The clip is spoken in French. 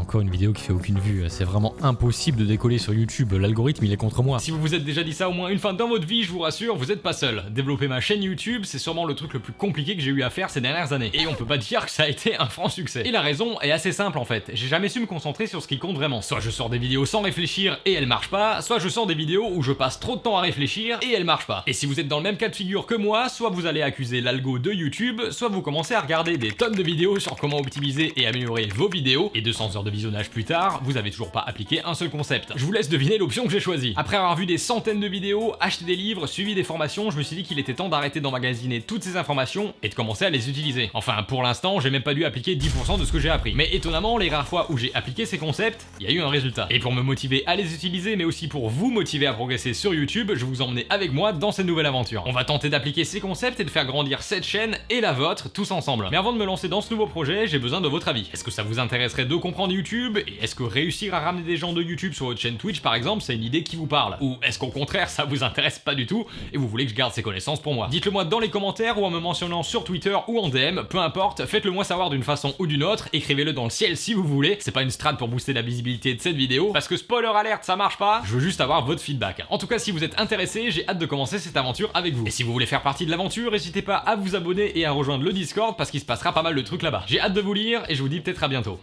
encore une vidéo qui fait aucune vue. C'est vraiment impossible de décoller sur YouTube, l'algorithme il est contre moi. Si vous vous êtes déjà dit ça au moins une fois dans votre vie, je vous rassure, vous êtes pas seul. Développer ma chaîne YouTube, c'est sûrement le truc le plus compliqué que j'ai eu à faire ces dernières années. Et on peut pas dire que ça a été un franc succès. Et la raison est assez simple en fait. J'ai jamais su me concentrer sur ce qui compte vraiment. Soit je sors des vidéos sans réfléchir et elles marchent pas, soit je sors des vidéos où je passe trop de temps à réfléchir et elles marchent pas. Et si vous êtes dans le même cas de figure que moi, soit vous allez accuser l'algo de YouTube, soit vous commencez à regarder des tonnes de vidéos sur comment optimiser et améliorer vos vidéos, et 200 heures de visionnage plus tard, vous avez toujours pas appliqué un seul concept. Je vous laisse deviner l'option que j'ai choisie. Après avoir vu des centaines de vidéos, acheté des livres, suivi des formations, je me suis dit qu'il était temps d'arrêter d'emmagasiner toutes ces informations et de commencer à les utiliser. Enfin, pour l'instant, j'ai même pas dû appliquer 10% de ce que j'ai appris. Mais étonnamment, les rares fois où j'ai appliqué ces concepts, il y a eu un résultat. Et pour me motiver à les utiliser, mais aussi pour vous motiver à progresser sur YouTube, je vais vous emmener avec moi dans cette nouvelle aventure. On va tenter d'appliquer ces concepts et de faire grandir cette chaîne et la vôtre tous ensemble. Mais avant de me lancer dans ce nouveau projet, j'ai besoin de votre avis. Est-ce que ça vous intéresserait de comprendre YouTube? Et est-ce que réussir à ramener des gens de YouTube sur votre chaîne Twitch par exemple, c'est une idée qui vous parle? Ou est-ce qu'au contraire ça vous intéresse pas du tout et vous voulez que je garde ces connaissances pour moi? Dites-le moi dans les commentaires ou en me mentionnant sur Twitter ou en DM, peu importe, faites-le moi savoir d'une façon ou d'une autre, écrivez-le dans le ciel si vous voulez, c'est pas une strat pour booster la visibilité de cette vidéo, parce que spoiler alerte ça marche pas, je veux juste avoir votre feedback. En tout cas si vous êtes intéressé, j'ai hâte de commencer cette aventure avec vous. Et si vous voulez faire partie de l'aventure, n'hésitez pas à vous abonner et à rejoindre le Discord parce qu'il se passera pas mal de trucs là-bas. J'ai hâte de vous lire et je vous dis peut-être à bientôt.